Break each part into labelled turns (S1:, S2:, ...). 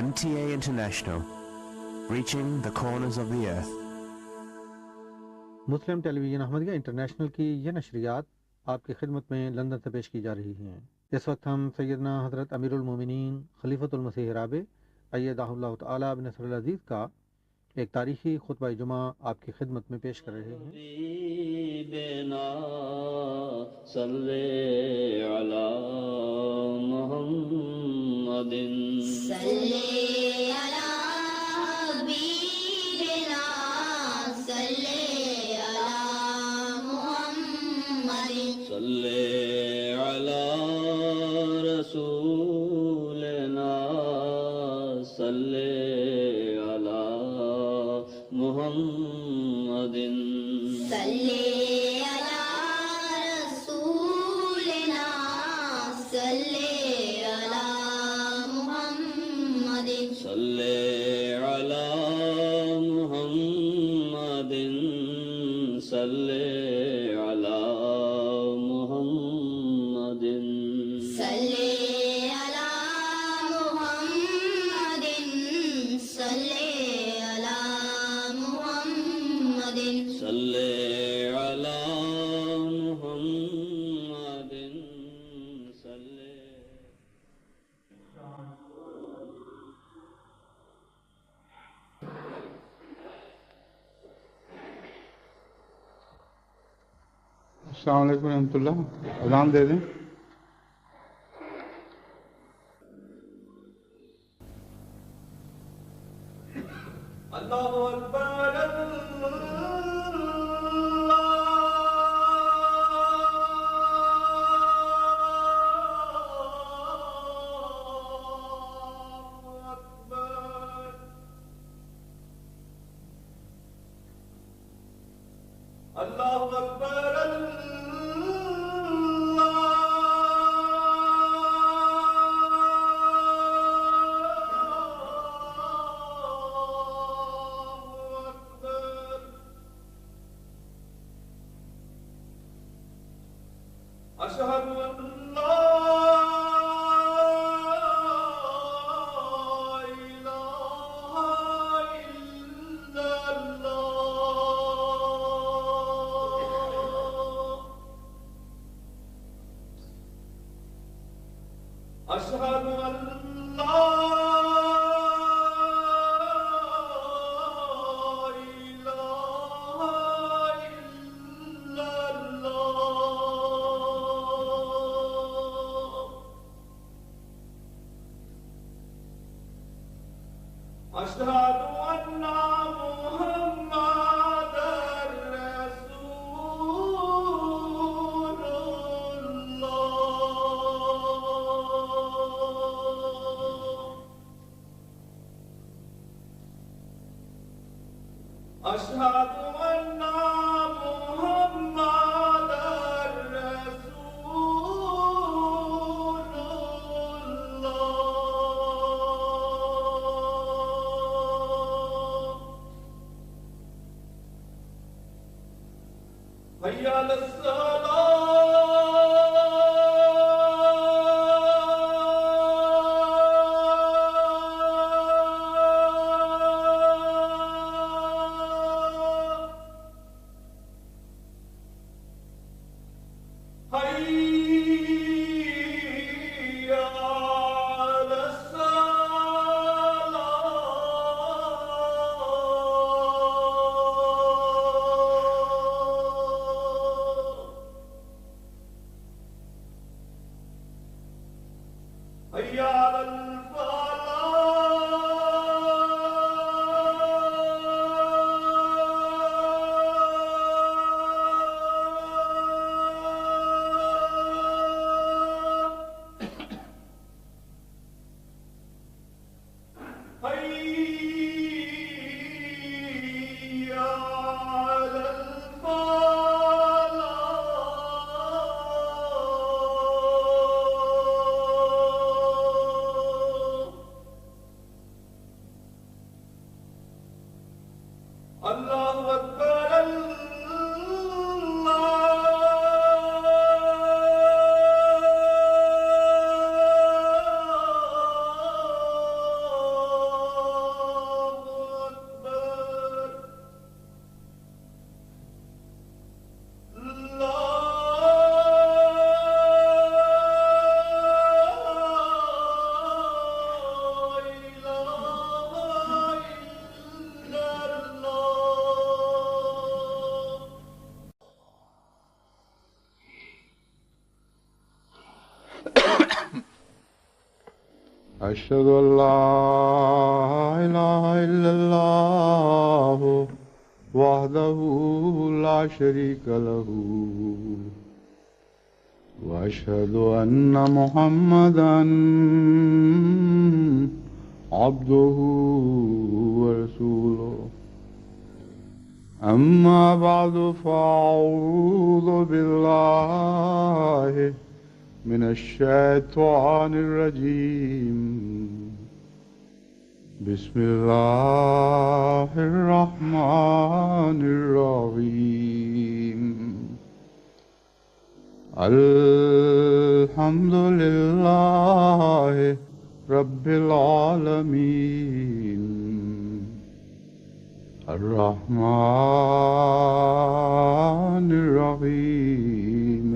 S1: MTA International, reaching the corners of the earth.
S2: Muslim television Ahmadiyya international کی یہ نشریات آپ کی خدمت میں لندن سے پیش کی جا رہی ہیں۔ اس وقت ہم سیدنا حضرت امیر المومنین خلیفۃ المسیح رابع ایدہ اللہ تعالی بنصر العزیز کا ایک تاریخی خطبہ جمعہ آپ کی خدمت میں پیش کر رہے ہیں۔
S3: صلی علی محمد صلی علی حبیبنا صلی علی محمد صلی علی رسولنا صلی علی محمد صلی
S4: السلام علیکم ورحمۃ اللہ۔ اذان دے دیں۔
S5: اللہ اکبر اللہ اکبر أشهد أن لا إله إلا الله أشهد أن لا أشهد أن محمدًا رسول الله أشهد أن محمدًا رسول الله حي على الصلاة حي على الصلاة حي على الفلاح
S4: أشهد أن لا إله إلا الله وحده لا شريك له وأشهد أن محمدا عبده ورسوله أما بعد فأعوذ بالله من الشيطان الرجيم بسم الله الرحمن الرحيم الحمد لله رب العالمين الرحمن الرحيم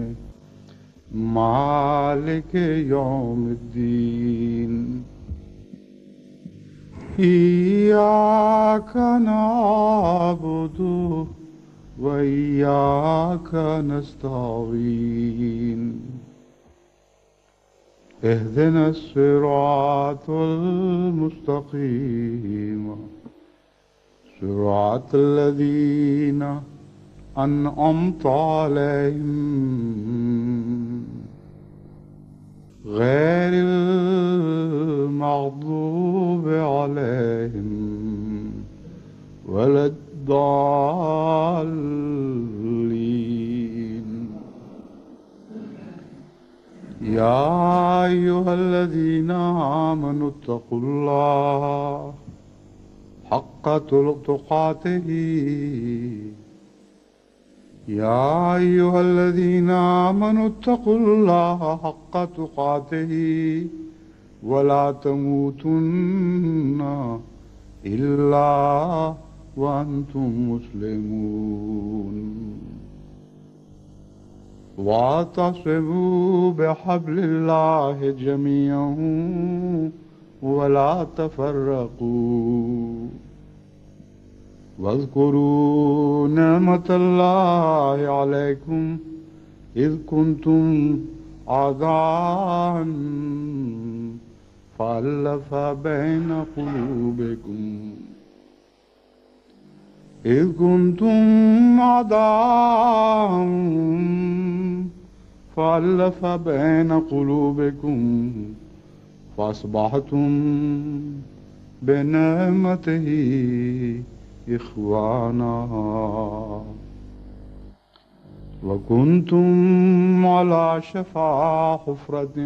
S4: مالك يوم الدين إياك نعبد وإياك نستعين اهدنا الصراط المستقيم صراط الذين أنعمت عليهم غير المغضوب عليهم ولا الضالين يا أيها الذين آمنوا اتقوا الله حق تقاته يا أيها الذين آمنوا اتقوا الله حق تقاته ولا تموتن إلا وأنتم مسلمون واعتصموا بحبل الله جميعا ولا تفرقوا واذكروا نعمة الله عليكم إذ كنتم أعداء فألف بين قلوبكم إذ كنتم أعداء فألف بين قلوبكم فأصبحتم بنعمته إخوانا وكنتم على شفا حفرة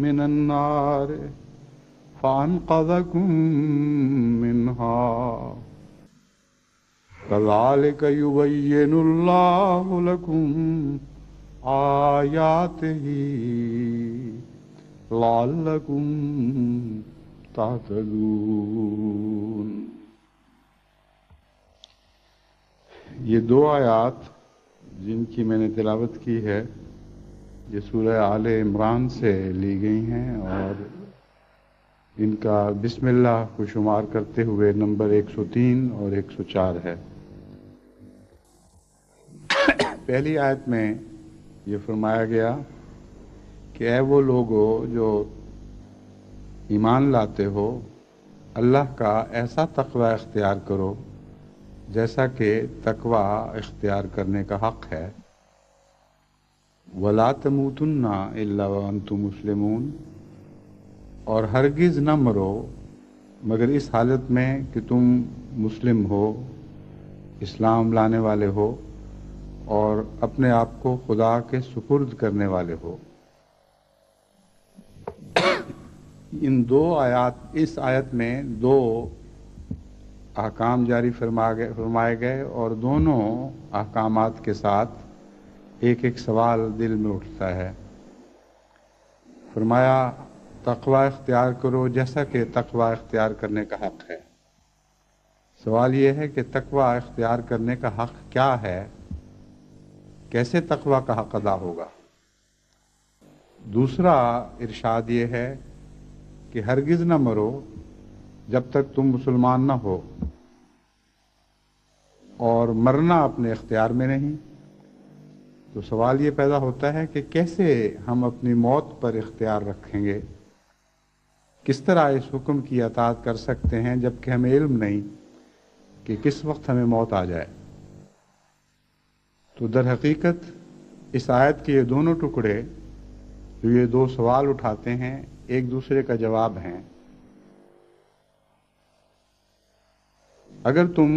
S4: من النار فأنقذكم منها كذلك يبين الله لكم آياته لعلكم تهتدون. یہ دو آیات جن کی میں نے تلاوت کی ہے یہ سورہ آل عمران سے لی گئی ہیں اور ان کا بسم اللہ کو شمار کرتے ہوئے نمبر 103 اور 104 ہے. پہلی آیت میں یہ فرمایا گیا کہ اے وہ لوگو جو ایمان لاتے ہو اللہ کا ایسا تقوی اختیار کرو جیسا کہ تقوی اختیار کرنے کا حق ہے. وَلَا تَمُوتُنَّ إِلَّا وَأَنْتُمْ مُسْلِمُونَ اور ہرگز نہ مرو مگر اس حالت میں کہ تم مسلم ہو، اسلام لانے والے ہو اور اپنے آپ کو خدا کے سپرد کرنے والے ہو. ان دو آیات اس آیت میں دو احکام جاری فرمائے گئے اور دونوں احکامات کے ساتھ ایک ایک سوال دل میں اٹھتا ہے. فرمایا تقوی اختیار کرو جیسا کہ تقوی اختیار کرنے کا حق ہے. سوال یہ ہے کہ تقوی اختیار کرنے کا حق کیا ہے، کیسے تقوی کا حق ادا ہوگا. دوسرا ارشاد یہ ہے کہ ہرگز نہ مرو جب تک تم مسلمان نہ ہو، اور مرنا اپنے اختیار میں نہیں. تو سوال یہ پیدا ہوتا ہے کہ کیسے ہم اپنی موت پر اختیار رکھیں گے، کس طرح اس حکم کی اطاعت کر سکتے ہیں جبکہ ہمیں علم نہیں کہ کس وقت ہمیں موت آ جائے؟ تو در حقیقت اس آیت کے یہ دونوں ٹکڑے جو یہ دو سوال اٹھاتے ہیں ایک دوسرے کا جواب ہیں۔ اگر تم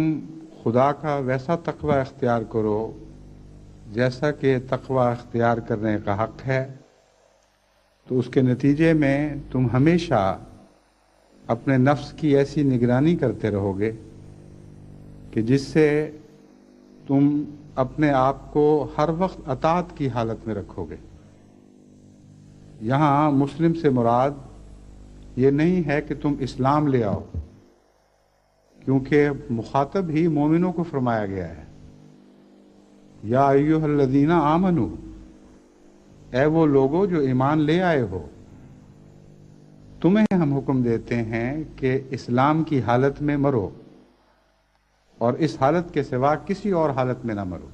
S4: خدا کا ویسا تقوی اختیار کرو جیسا کہ تقوی اختیار کرنے کا حق ہے، تو اس کے نتیجے میں تم ہمیشہ اپنے نفس کی ایسی نگرانی کرتے رہو گے کہ جس سے تم اپنے آپ کو ہر وقت اطاعت کی حالت میں رکھو گے۔ یہاں مسلم سے مراد یہ نہیں ہے کہ تم اسلام لے آؤ، کیونکہ مخاطب ہی مومنوں کو فرمایا گیا ہے۔ یا ایھا الذین آمنو، اے وہ لوگوں جو ایمان لے آئے ہو، تمہیں ہم حکم دیتے ہیں کہ اسلام کی حالت میں مرو اور اس حالت کے سوا کسی اور حالت میں نہ مرو۔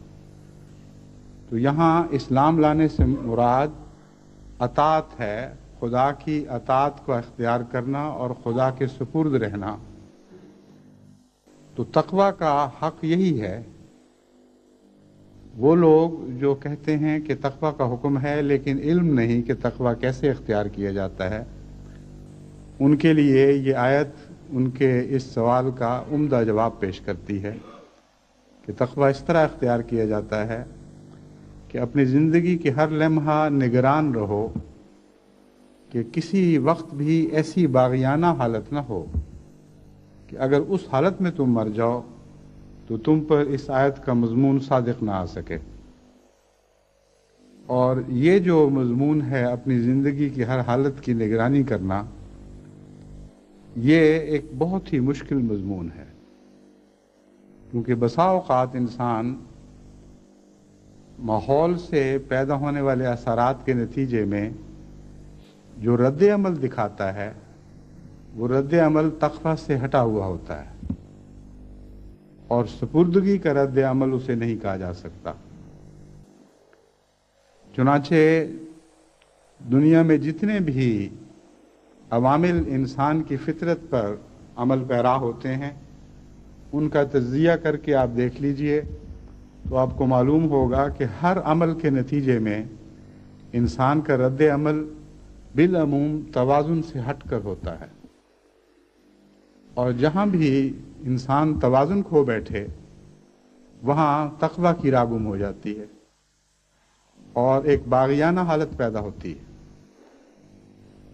S4: تو یہاں اسلام لانے سے مراد اطاعت ہے، خدا کی اطاعت کو اختیار کرنا اور خدا کے سپرد رہنا۔ تو تقوی کا حق یہی ہے۔ وہ لوگ جو کہتے ہیں کہ تقوی کا حکم ہے لیکن علم نہیں کہ تقوی کیسے اختیار کیا جاتا ہے، ان کے لیے یہ آیت ان کے اس سوال کا عمدہ جواب پیش کرتی ہے کہ تقوی اس طرح اختیار کیا جاتا ہے کہ اپنی زندگی کے ہر لمحہ نگران رہو کہ کسی وقت بھی ایسی باغیانہ حالت نہ ہو کہ اگر اس حالت میں تم مر جاؤ تو تم پر اس آیت کا مضمون صادق نہ آ سکے۔ اور یہ جو مضمون ہے اپنی زندگی کی ہر حالت کی نگرانی کرنا، یہ ایک بہت ہی مشکل مضمون ہے، کیونکہ بسا اوقات انسان ماحول سے پیدا ہونے والے اثرات کے نتیجے میں جو رد عمل دکھاتا ہے وہ رد عمل تقوی سے ہٹا ہوا ہوتا ہے، اور سپردگی کا رد عمل اسے نہیں کہا جا سکتا۔ چنانچہ دنیا میں جتنے بھی عوامل انسان کی فطرت پر عمل پیرا ہوتے ہیں، ان کا تجزیہ کر کے آپ دیکھ لیجئے تو آپ کو معلوم ہوگا کہ ہر عمل کے نتیجے میں انسان کا رد عمل بالعموم توازن سے ہٹ کر ہوتا ہے، اور جہاں بھی انسان توازن کھو بیٹھے وہاں تقوی کی راہ گم ہو جاتی ہے اور ایک باغیانہ حالت پیدا ہوتی ہے۔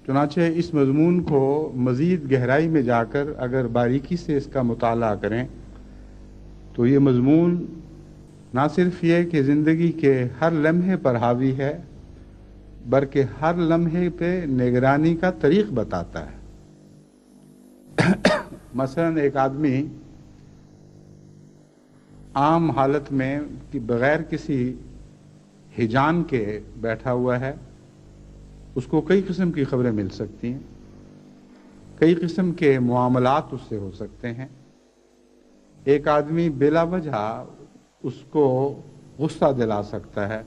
S4: چنانچہ اس مضمون کو مزید گہرائی میں جا کر اگر باریکی سے اس کا مطالعہ کریں تو یہ مضمون نہ صرف یہ کہ زندگی کے ہر لمحے پر حاوی ہے، بلکہ ہر لمحے پہ نگرانی کا طریق بتاتا ہے۔ مثلا ایک آدمی عام حالت میں بغیر کسی ہجان کے بیٹھا ہوا ہے، اس کو کئی قسم کی خبریں مل سکتی ہیں، کئی قسم کے معاملات اس سے ہو سکتے ہیں۔ ایک آدمی بلا وجہ اس کو غصہ دلا سکتا ہے،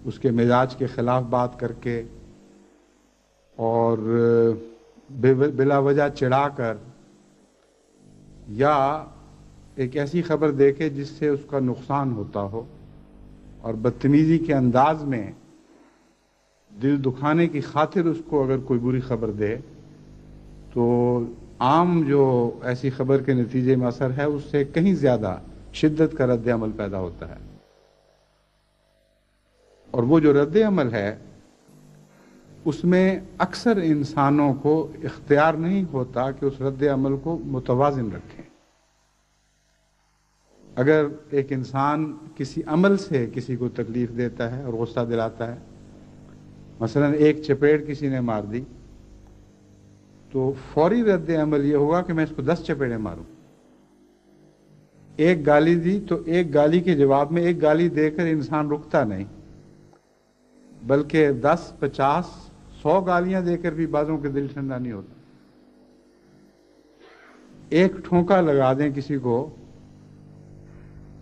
S4: اس کے مزاج کے خلاف بات کر کے اور بلا وجہ چڑھا کر، یا ایک ایسی خبر دے کے جس سے اس کا نقصان ہوتا ہو اور بدتمیزی کے انداز میں دل دکھانے کی خاطر اس کو اگر کوئی بری خبر دے تو عام جو ایسی خبر کے نتیجے میں اثر ہے اس سے کہیں زیادہ شدت کا رد عمل پیدا ہوتا ہے، اور وہ جو رد عمل ہے اس میں اکثر انسانوں کو اختیار نہیں ہوتا کہ اس رد عمل کو متوازن رکھیں۔ اگر ایک انسان کسی عمل سے کسی کو تکلیف دیتا ہے اور غصہ دلاتا ہے، مثلا ایک چپیڑ کسی نے مار دی، تو فوری رد عمل یہ ہوگا کہ میں اس کو 10 چپیڑیں ماروں۔ ایک گالی دی تو ایک گالی کے جواب میں ایک گالی دے کر انسان رکتا نہیں، بلکہ 10، 50، 100 گالیاں دے کر بھی بعضوں کے دل ٹھنڈا نہیں ہوتا۔ ایک ٹھونکا لگا دیں کسی کو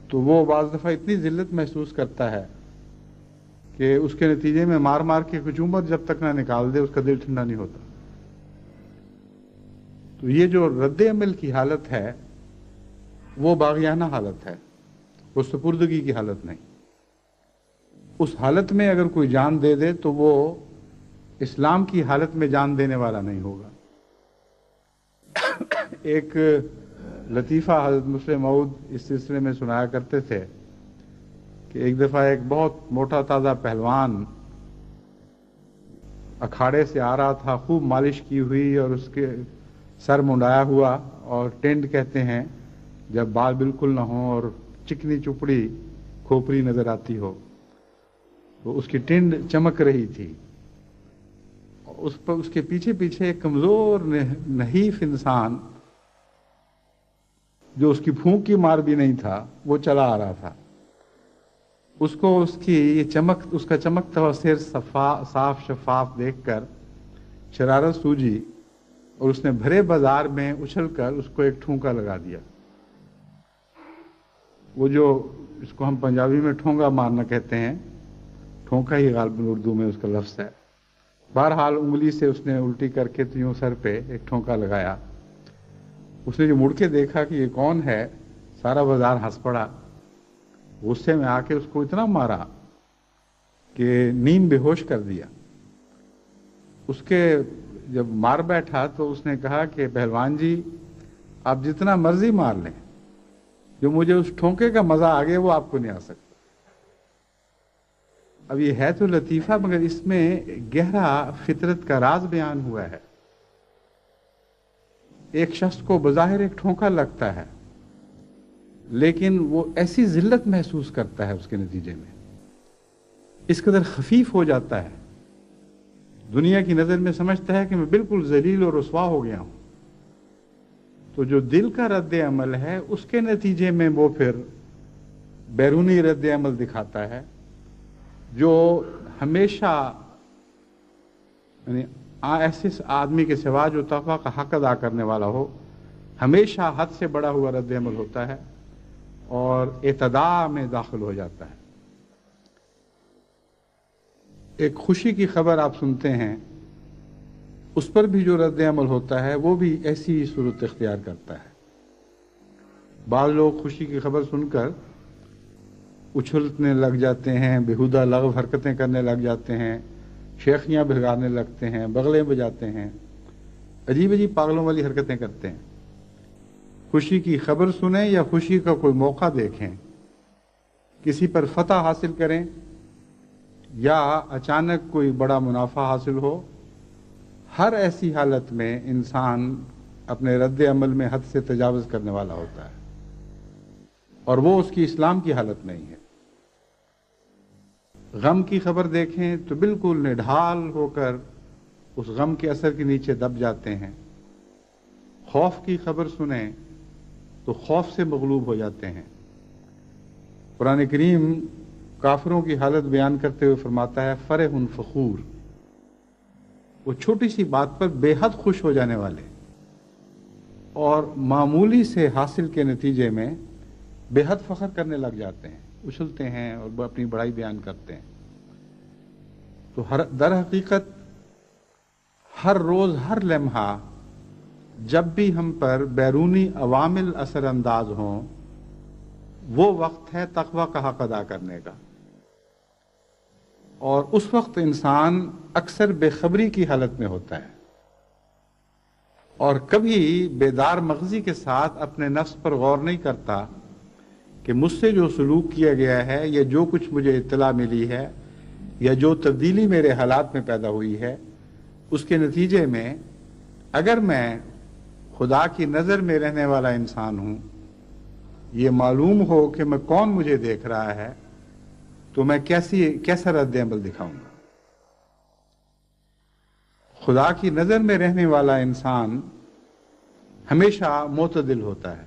S4: تو وہ بعض دفعہ اتنی ذلت محسوس کرتا ہے کہ اس کے نتیجے میں مار مار کے کچھ عمر جب تک نہ نکال دے اس کا دل ٹھنڈا نہیں ہوتا۔ تو یہ جو رد عمل کی حالت ہے وہ باغیانہ حالت ہے، وہ سپردگی کی حالت نہیں۔ اس حالت میں اگر کوئی جان دے دے تو وہ اسلام کی حالت میں جان دینے والا نہیں ہوگا۔ ایک لطیفہ حضرت مسلم موعود اس سلسلے میں سنایا کرتے تھے کہ ایک دفعہ ایک بہت موٹا تازہ پہلوان اکھاڑے سے آ رہا تھا، خوب مالش کی ہوئی اور اس کے سر منڈایا ہوا، اور ٹینڈ کہتے ہیں جب بال بالکل نہ ہوں اور چکنی چپڑی کھوپڑی نظر آتی ہو، تو اس کی ٹینڈ چمک رہی تھی۔ اس کے پیچھے پیچھے ایک کمزور نحیف انسان جو اس کی پھونک کی مار بھی نہیں تھا وہ چلا آ رہا تھا۔ اس کو اس کی یہ چمک، اس کا چمکتا ہوا سر صاف شفاف دیکھ کر شرارت سوجی اور اس نے بھرے بازار میں اچھل کر اس کو ایک ٹھونکا لگا دیا۔ وہ جو اس کو ہم پنجابی میں ٹھونگا مارنا کہتے ہیں، ٹھونکا ہی غالباً اردو میں اس کا لفظ ہے۔ بہرحال انگلی سے اس نے الٹی کر کے تو یوں سر پہ ایک ٹھونکا لگایا۔ اس نے جو مڑ کے دیکھا کہ یہ کون ہے، سارا بازار ہنس پڑا۔ غصے میں آ کے اس کو اتنا مارا کہ نیم بے ہوش کر دیا۔ اس کے جب مار بیٹھا تو اس نے کہا کہ پہلوان جی آپ جتنا مرضی مار لیں، جو مجھے اس ٹھونکے کا مزہ آ گیا وہ آپ کو نہیں آ سکتا۔ اب یہ ہے تو لطیفہ، مگر اس میں گہرا فطرت کا راز بیان ہوا ہے۔ ایک شخص کو بظاہر ایک ٹھونکا لگتا ہے، لیکن وہ ایسی ذلت محسوس کرتا ہے اس کے نتیجے میں، اس قدر خفیف ہو جاتا ہے، دنیا کی نظر میں سمجھتا ہے کہ میں بالکل ذلیل اور رسوا ہو گیا ہوں۔ تو جو دل کا رد عمل ہے اس کے نتیجے میں وہ پھر بیرونی رد عمل دکھاتا ہے، جو ہمیشہ یعنی ایسے آدمی کے سوا جو تقویٰ کا حق ادا کرنے والا ہو، ہمیشہ حد سے بڑا ہوا رد عمل ہوتا ہے اور اعتداء میں داخل ہو جاتا ہے۔ ایک خوشی کی خبر آپ سنتے ہیں، اس پر بھی جو رد عمل ہوتا ہے وہ بھی ایسی ہی صورت اختیار کرتا ہے۔ بعض لوگ خوشی کی خبر سن کر اچھلنے لگ جاتے ہیں، بےہودہ لغو حرکتیں کرنے لگ جاتے ہیں، شیخیاں بھگانے لگتے ہیں، بغلیں بجاتے ہیں، عجیب عجیب پاگلوں والی حرکتیں کرتے ہیں۔ خوشی کی خبر سنیں یا خوشی کا کوئی موقع دیکھیں، کسی پر فتح حاصل کریں یا اچانک کوئی بڑا منافع حاصل ہو، ہر ایسی حالت میں انسان اپنے رد عمل میں حد سے تجاوز کرنے والا ہوتا ہے، اور وہ اس کی اسلام کی حالت نہیں ہے۔ غم کی خبر دیکھیں تو بالکل نڈھال ہو کر اس غم کے اثر کے نیچے دب جاتے ہیں۔ خوف کی خبر سنیں تو خوف سے مغلوب ہو جاتے ہیں۔ قرآن کریم کافروں کی حالت بیان کرتے ہوئے فرماتا ہے فرح فخور، وہ چھوٹی سی بات پر بے حد خوش ہو جانے والے اور معمولی سے حاصل کے نتیجے میں بے حد فخر کرنے لگ جاتے ہیں، اچھلتے ہیں اور اپنی بڑائی بیان کرتے ہیں۔ تو در حقیقت ہر روز ہر لمحہ جب بھی ہم پر بیرونی عوامل اثر انداز ہوں، وہ وقت ہے تقویٰ کا حق ادا کرنے کا، اور اس وقت انسان اکثر بے خبری کی حالت میں ہوتا ہے اور کبھی بیدار مغزی کے ساتھ اپنے نفس پر غور نہیں کرتا کہ مجھ سے جو سلوک کیا گیا ہے یا جو کچھ مجھے اطلاع ملی ہے یا جو تبدیلی میرے حالات میں پیدا ہوئی ہے، اس کے نتیجے میں اگر میں خدا کی نظر میں رہنے والا انسان ہوں، یہ معلوم ہو کہ میں کون مجھے دیکھ رہا ہے، تو میں کیسا رد عمل دکھاؤں گا۔ خدا کی نظر میں رہنے والا انسان ہمیشہ معتدل ہوتا ہے،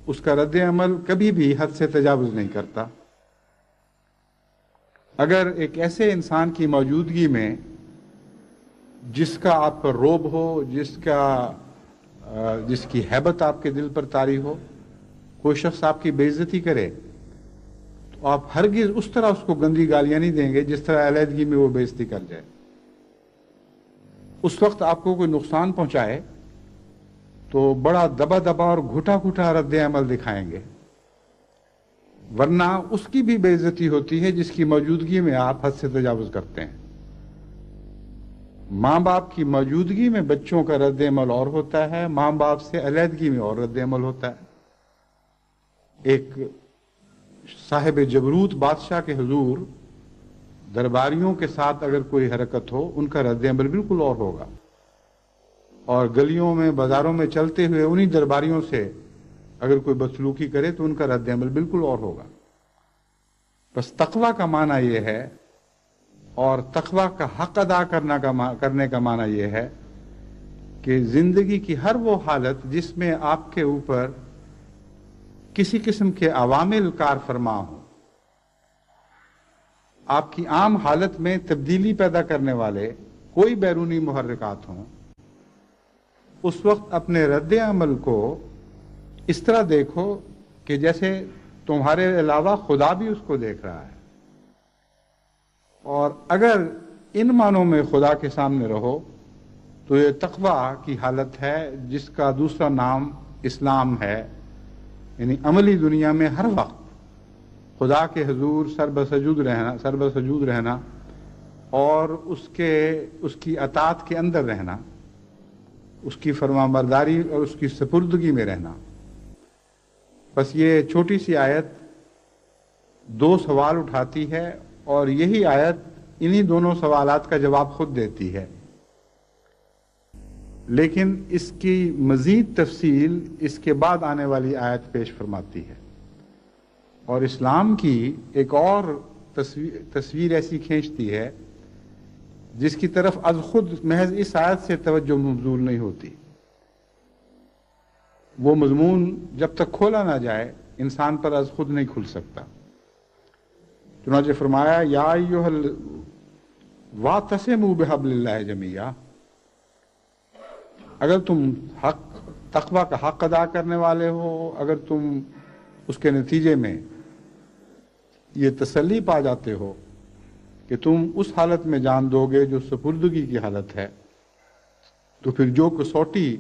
S4: اس کا رد عمل کبھی بھی حد سے تجاوز نہیں کرتا۔ اگر ایک ایسے انسان کی موجودگی میں جس کا آپ پر رعب ہو، جس کی ہیبت آپ کے دل پر طاری ہو، کوئی شخص آپ کی بے عزتی کرے، تو آپ ہرگز اس طرح اس کو گندی گالیاں نہیں دیں گے جس طرح علیحدگی میں وہ بے عزتی کر جائے۔ اس وقت آپ کو کوئی نقصان پہنچائے تو بڑا دبا دبا اور گھٹا گھٹا رد عمل دکھائیں گے، ورنہ اس کی بھی بے عزتی ہوتی ہے جس کی موجودگی میں آپ حد سے تجاوز کرتے ہیں۔ ماں باپ کی موجودگی میں بچوں کا رد عمل اور ہوتا ہے، ماں باپ سے علیحدگی میں اور رد عمل ہوتا ہے۔ ایک صاحب جبروت بادشاہ کے حضور درباریوں کے ساتھ اگر کوئی حرکت ہو، ان کا رد عمل بالکل اور ہوگا، اور گلیوں میں بازاروں میں چلتے ہوئے انہی درباریوں سے اگر کوئی بدسلوکی کرے تو ان کا رد عمل بالکل اور ہوگا۔ بس تقویٰ کا معنی یہ ہے، اور تقویٰ کا حق ادا کرنے کا معنی یہ ہے کہ زندگی کی ہر وہ حالت جس میں آپ کے اوپر کسی قسم کے عوامل کار فرما ہوں، آپ کی عام حالت میں تبدیلی پیدا کرنے والے کوئی بیرونی محرکات ہوں، اس وقت اپنے رد عمل کو اس طرح دیکھو کہ جیسے تمہارے علاوہ خدا بھی اس کو دیکھ رہا ہے، اور اگر ان معنوں میں خدا کے سامنے رہو تو یہ تقویٰ کی حالت ہے، جس کا دوسرا نام اسلام ہے، یعنی عملی دنیا میں ہر وقت خدا کے حضور سر بسجود رہنا اور اس کی اطاعت کے اندر رہنا، اس کی فرما برداری اور اس کی سپردگی میں رہنا۔ بس یہ چھوٹی سی آیت دو سوال اٹھاتی ہے، اور یہی آیت انہی دونوں سوالات کا جواب خود دیتی ہے، لیکن اس کی مزید تفصیل اس کے بعد آنے والی آیت پیش فرماتی ہے، اور اسلام کی ایک اور تصویر ایسی کھینچتی ہے جس کی طرف از خود محض اس آیت سے توجہ مبذول نہیں ہوتی۔ وہ مضمون جب تک کھولا نہ جائے انسان پر از خود نہیں کھل سکتا۔ چنانچہ فرمایا یا ایھا واعتصموا بحبل اللہ جمیعا، اگر تم تقویٰ کا حق ادا کرنے والے ہو، اگر تم اس کے نتیجے میں یہ تسلی پا جاتے ہو کہ تم اس حالت میں جان دو گے جو سپردگی کی حالت ہے، تو پھر جو کسوٹی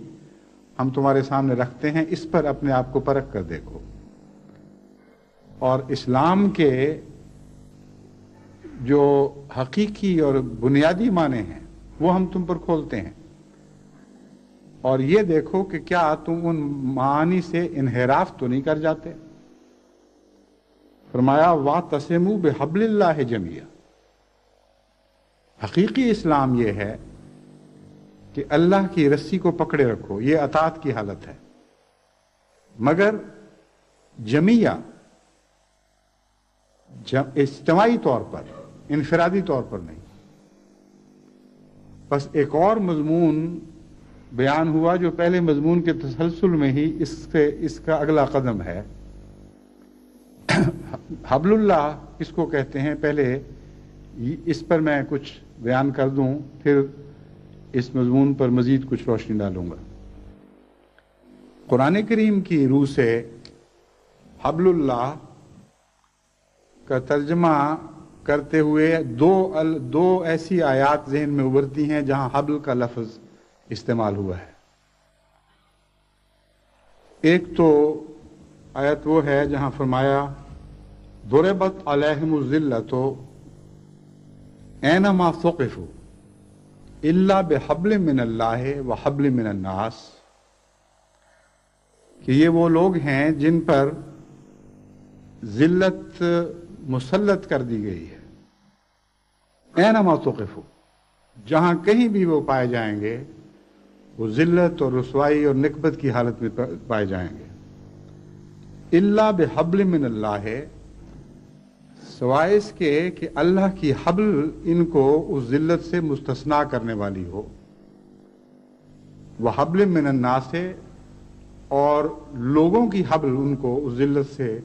S4: ہم تمہارے سامنے رکھتے ہیں اس پر اپنے آپ کو پرکھ کر دیکھو۔ اور اسلام کے جو حقیقی اور بنیادی معنی ہیں وہ ہم تم پر کھولتے ہیں، اور یہ دیکھو کہ کیا تم ان معانی سے انحراف تو نہیں کر جاتے۔ فرمایا واعتصموا بحبل اللہ جمیعا، حقیقی اسلام یہ ہے کہ اللہ کی رسی کو پکڑے رکھو، یہ اطاعت کی حالت ہے، مگر جمیعا، اجتماعی طور پر، انفرادی طور پر نہیں۔ بس ایک اور مضمون بیان ہوا جو پہلے مضمون کے تسلسل میں ہی اس کا اگلا قدم ہے۔ حبل اللہ کس کو کہتے ہیں، پہلے اس پر میں کچھ بیان کر دوں، پھر اس مضمون پر مزید کچھ روشنی ڈالوں گا۔ قرآن کریم کی روح سے حبل اللہ کا ترجمہ کرتے ہوئے دو ایسی آیات ذہن میں ابھرتی ہیں جہاں حبل کا لفظ استعمال ہوا ہے۔ ایک تو آیت وہ ہے جہاں فرمایا ضربت علیہم الذلۃ اینما ثقفوا الا بحبل من اللہ وحبل من الناس، کہ یہ وہ لوگ ہیں جن پر ذلت مسلط کر دی گئی ہے۔ اینما ثقفوا، جہاں کہیں بھی وہ پائے جائیں گے وہ ذلت اور رسوائی اور نکبت کی حالت میں پائے جائیں گے۔ الا بحبل من اللہ، سوائے اس کے کہ اللہ کی حبل ان کو اس ذلت سے مستثنا کرنے والی ہو، وحبل من الناس، اور لوگوں کی حبل ان کو اس ذلت سے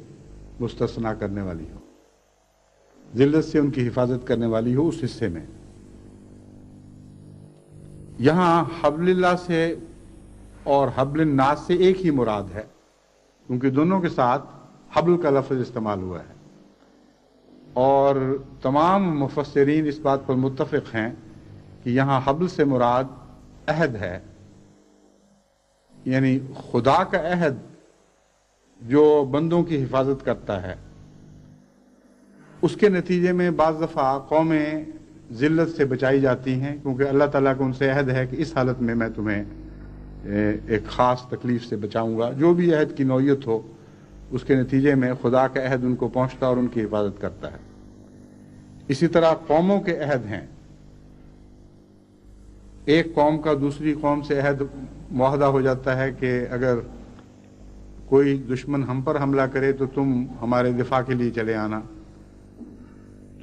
S4: مستثنا کرنے والی ہو، ذلت سے ان کی حفاظت کرنے والی ہو اس حصے میں۔ یہاں حبل اللہ سے اور حبل الناس سے ایک ہی مراد ہے، کیونکہ دونوں کے ساتھ حبل کا لفظ استعمال ہوا ہے، اور تمام مفسرین اس بات پر متفق ہیں کہ یہاں حبل سے مراد عہد ہے، یعنی خدا کا عہد جو بندوں کی حفاظت کرتا ہے، اس کے نتیجے میں بعض دفعہ قومیں ذلت سے بچائی جاتی ہیں، کیونکہ اللہ تعالیٰ کا ان سے عہد ہے کہ اس حالت میں میں تمہیں ایک خاص تکلیف سے بچاؤں گا۔ جو بھی عہد کی نوعیت ہو، اس کے نتیجے میں خدا کا عہد ان کو پہنچتا اور ان کی حفاظت کرتا ہے۔ اسی طرح قوموں کے عہد ہیں۔ ایک قوم کا دوسری قوم سے عہد معاہدہ ہو جاتا ہے کہ اگر کوئی دشمن ہم پر حملہ کرے تو تم ہمارے دفاع کے لیے چلے آنا۔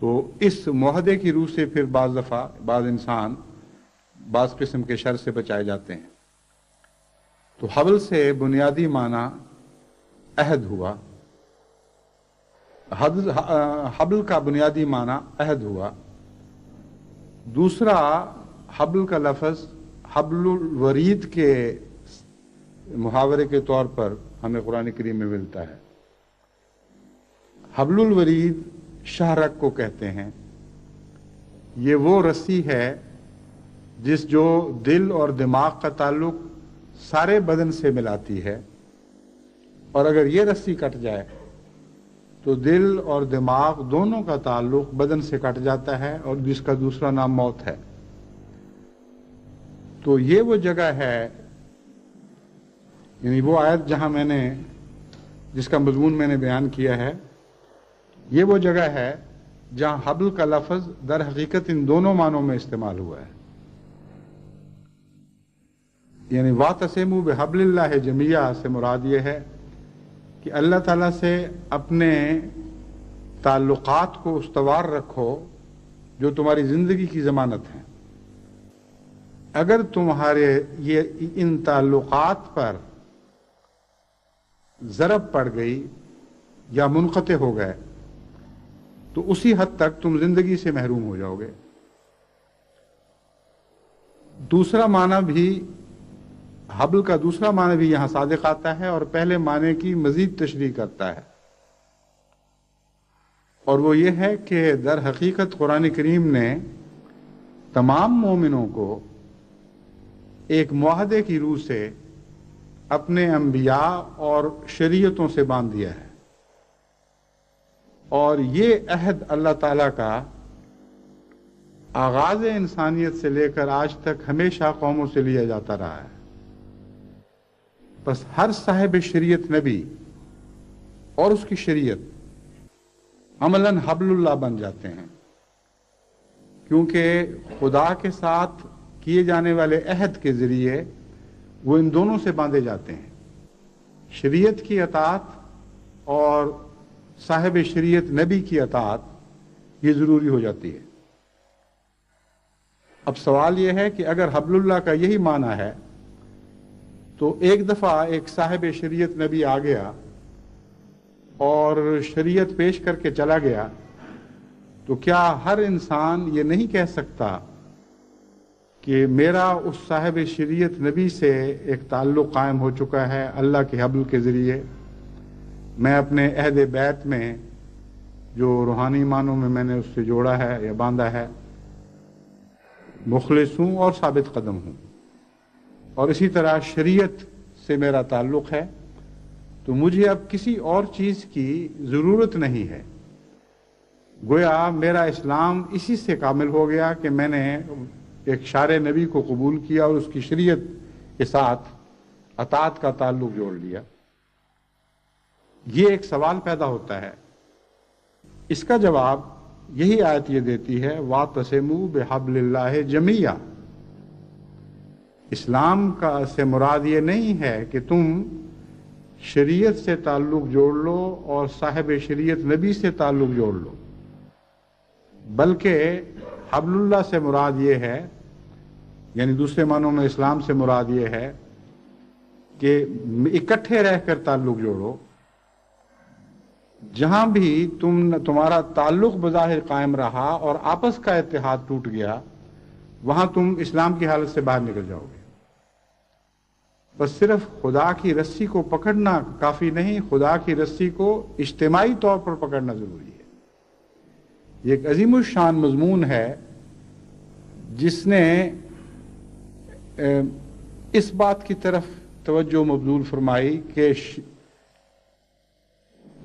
S4: تو اس معاہدے کی روح سے پھر بعض دفعہ بعض انسان بعض قسم کے شر سے بچائے جاتے ہیں۔ تو حبل سے بنیادی معنی عہد ہوا، حبل کا بنیادی معنی عہد ہوا۔ دوسرا حبل کا لفظ حبل الورید کے محاورے کے طور پر ہمیں قرآن کریم میں ملتا ہے۔ حبل الورید شہرک کو کہتے ہیں۔ یہ وہ رسی ہے جو دل اور دماغ کا تعلق سارے بدن سے ملاتی ہے، اور اگر یہ رسی کٹ جائے تو دل اور دماغ دونوں کا تعلق بدن سے کٹ جاتا ہے، اور جس کا دوسرا نام موت ہے۔ تو یہ وہ جگہ ہے، یعنی وہ آیت جہاں میں نے جس کا مضمون میں نے بیان کیا ہے، یہ وہ جگہ ہے جہاں حبل کا لفظ در حقیقت ان دونوں معنوں میں استعمال ہوا ہے۔ یعنی وَاعْتَصِمُوا بِحَبْلِ اللَّهِ جَمِيعًا سے مراد یہ ہے کہ اللہ تعالیٰ سے اپنے تعلقات کو استوار رکھو جو تمہاری زندگی کی ضمانت ہیں۔ اگر تمہارے یہ ان تعلقات پر ضرب پڑ گئی یا منقطع ہو گئے تو اسی حد تک تم زندگی سے محروم ہو جاؤ گے۔ دوسرا معنی بھی حبل کا دوسرا معنی بھی یہاں صادق آتا ہے اور پہلے معنی کی مزید تشریح کرتا ہے، اور وہ یہ ہے کہ در حقیقت قرآن کریم نے تمام مومنوں کو ایک معاہدے کی روح سے اپنے انبیاء اور شریعتوں سے باندھ دیا ہے، اور یہ عہد اللہ تعالیٰ کا آغاز انسانیت سے لے کر آج تک ہمیشہ قوموں سے لیا جاتا رہا ہے۔ بس ہر صاحب شریعت نبی اور اس کی شریعت عملاً حبل اللہ بن جاتے ہیں، کیونکہ خدا کے ساتھ کیے جانے والے عہد کے ذریعے وہ ان دونوں سے باندھے جاتے ہیں۔ شریعت کی اطاعت اور صاحب شریعت نبی کی اطاعت یہ ضروری ہو جاتی ہے۔ اب سوال یہ ہے کہ اگر حبل اللہ کا یہی معنی ہے تو ایک دفعہ ایک صاحب شریعت نبی آ گیا اور شریعت پیش کر کے چلا گیا، تو کیا ہر انسان یہ نہیں کہہ سکتا کہ میرا اس صاحب شریعت نبی سے ایک تعلق قائم ہو چکا ہے اللہ کے حبل کے ذریعے؟ میں اپنے عہد بیت میں جو روحانی معنوں میں نے اس سے جوڑا ہے یا باندھا ہے، مخلص ہوں اور ثابت قدم ہوں، اور اسی طرح شریعت سے میرا تعلق ہے، تو مجھے اب کسی اور چیز کی ضرورت نہیں ہے۔ گویا میرا اسلام اسی سے کامل ہو گیا کہ میں نے ایک شارع نبی کو قبول کیا اور اس کی شریعت کے ساتھ اطاعت کا تعلق جوڑ لیا۔ یہ ایک سوال پیدا ہوتا ہے، اس کا جواب یہی آیت یہ دیتی ہے، وَاعْتَصِمُوا بِحَبْلِ اللَّهِ جَمِيعًا۔ اسلام کا سے مراد یہ نہیں ہے کہ تم شریعت سے تعلق جوڑ لو اور صاحب شریعت نبی سے تعلق جوڑ لو، بلکہ حبل اللہ سے مراد یہ ہے، یعنی دوسرے معنوں میں اسلام سے مراد یہ ہے کہ اکٹھے رہ کر تعلق جوڑو۔ جہاں بھی تمہارا تعلق بظاہر قائم رہا اور آپس کا اتحاد ٹوٹ گیا، وہاں تم اسلام کی حالت سے باہر نکل جاؤ گے۔ بس صرف خدا کی رسی کو پکڑنا کافی نہیں، خدا کی رسی کو اجتماعی طور پر پکڑنا ضروری ہے۔ یہ ایک عظیم الشان مضمون ہے جس نے اس بات کی طرف توجہ مبذول فرمائی کہ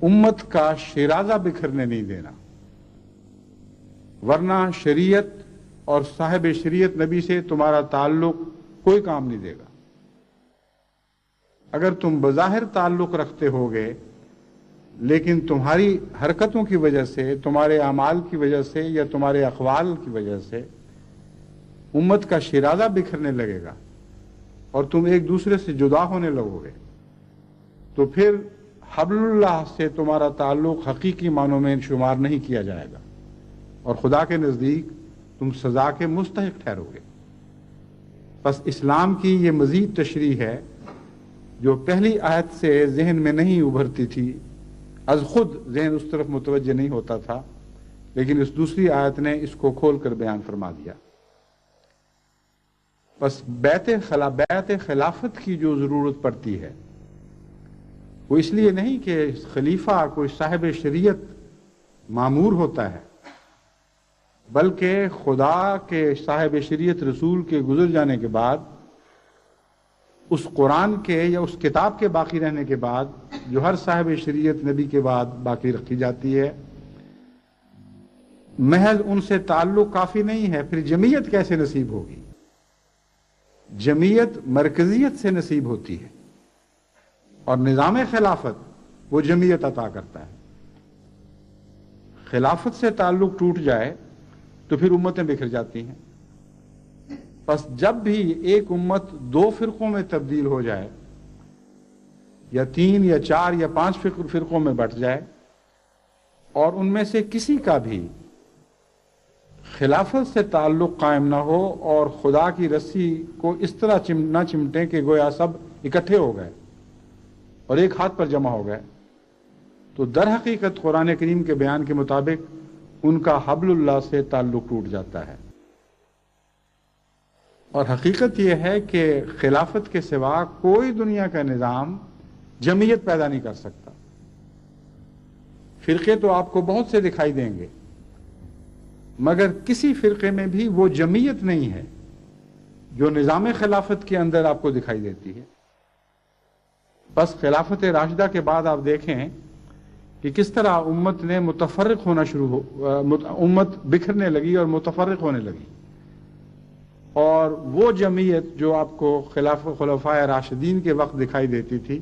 S4: امت کا شیرازہ بکھرنے نہیں دینا، ورنہ شریعت اور صاحب شریعت نبی سے تمہارا تعلق کوئی کام نہیں دے گا۔ اگر تم بظاہر تعلق رکھتے ہوگے لیکن تمہاری حرکتوں کی وجہ سے، تمہارے اعمال کی وجہ سے یا تمہارے اقوال کی وجہ سے امت کا شیرازہ بکھرنے لگے گا اور تم ایک دوسرے سے جدا ہونے لگو گے، تو پھر حبل اللہ سے تمہارا تعلق حقیقی معنوں میں شمار نہیں کیا جائے گا اور خدا کے نزدیک تم سزا کے مستحق ٹھہرو گے۔ بس اسلام کی یہ مزید تشریح ہے جو پہلی آیت سے ذہن میں نہیں ابھرتی تھی، از خود ذہن اس طرف متوجہ نہیں ہوتا تھا، لیکن اس دوسری آیت نے اس کو کھول کر بیان فرما دیا۔ بس بیعت خلافت کی جو ضرورت پڑتی ہے وہ اس لیے نہیں کہ خلیفہ کوئی صاحب شریعت مامور ہوتا ہے، بلکہ خدا کے صاحب شریعت رسول کے گزر جانے کے بعد اس قرآن کے یا اس کتاب کے باقی رہنے کے بعد جو ہر صاحب شریعت نبی کے بعد باقی رکھی جاتی ہے، محض ان سے تعلق کافی نہیں ہے، پھر جمعیت کیسے نصیب ہوگی؟ جمعیت مرکزیت سے نصیب ہوتی ہے اور نظام خلافت وہ جمعیت عطا کرتا ہے۔ خلافت سے تعلق ٹوٹ جائے تو پھر امتیں بکھر جاتی ہیں۔ بس جب بھی ایک امت دو فرقوں میں تبدیل ہو جائے یا 3 یا 4 یا 5 فرقوں میں بٹ جائے اور ان میں سے کسی کا بھی خلافت سے تعلق قائم نہ ہو اور خدا کی رسی کو اس طرح نہ چمٹیں کہ گویا سب اکٹھے ہو گئے اور ایک ہاتھ پر جمع ہو گئے، تو در حقیقت قرآن کریم کے بیان کے مطابق ان کا حبل اللہ سے تعلق ٹوٹ جاتا ہے۔ اور حقیقت یہ ہے کہ خلافت کے سوا کوئی دنیا کا نظام جمعیت پیدا نہیں کر سکتا۔ فرقے تو آپ کو بہت سے دکھائی دیں گے، مگر کسی فرقے میں بھی وہ جمعیت نہیں ہے جو نظام خلافت کے اندر آپ کو دکھائی دیتی ہے۔ بس خلافت راشدہ کے بعد آپ دیکھیں کہ کس طرح امت نے متفرق ہونا امت بکھرنے لگی اور متفرق ہونے لگی، اور وہ جمعیت جو آپ کو خلفائے راشدین کے وقت دکھائی دیتی تھی،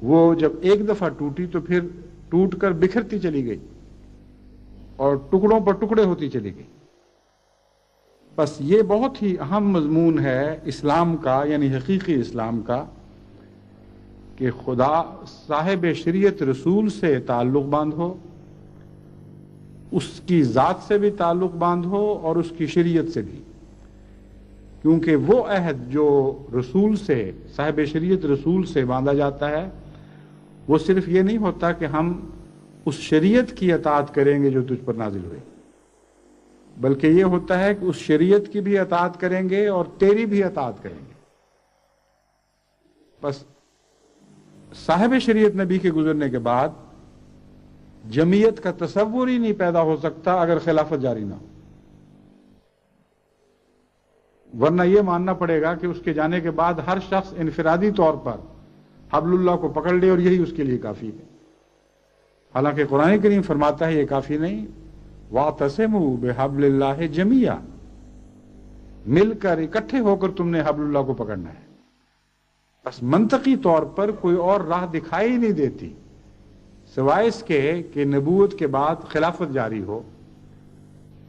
S4: وہ جب ایک دفعہ ٹوٹی تو پھر ٹوٹ کر بکھرتی چلی گئی اور ٹکڑوں پر ٹکڑے ہوتی چلی گئی۔ بس یہ بہت ہی اہم مضمون ہے اسلام کا، یعنی حقیقی اسلام کا، کہ خدا صاحب شریعت رسول سے تعلق باندھو، اس کی ذات سے بھی تعلق باندھو اور اس کی شریعت سے بھی، کیونکہ وہ عہد جو رسول سے، صاحب شریعت رسول سے باندھا جاتا ہے، وہ صرف یہ نہیں ہوتا کہ ہم اس شریعت کی اطاعت کریں گے جو تجھ پر نازل ہوئی، بلکہ یہ ہوتا ہے کہ اس شریعت کی بھی اطاعت کریں گے اور تیری بھی اطاعت کریں گے۔ بس صاحب شریعت نبی کے گزرنے کے بعد جمعیت کا تصور ہی نہیں پیدا ہو سکتا اگر خلافت جاری نہ ہو، ورنہ یہ ماننا پڑے گا کہ اس کے جانے کے بعد ہر شخص انفرادی طور پر حبل اللہ کو پکڑ لے اور یہی اس کے لیے کافی ہے، حالانکہ قرآن کریم فرماتا ہے یہ کافی نہیں۔ وَاعْتَصِمُوا بِحَبْلِ اللَّهِ جَمِيعًا، مل کر اکٹھے ہو کر تم نے حبل اللہ کو پکڑنا ہے۔ بس منطقی طور پر کوئی اور راہ دکھائی نہیں دیتی سوائے اس کے کہ نبوت کے بعد خلافت جاری ہو،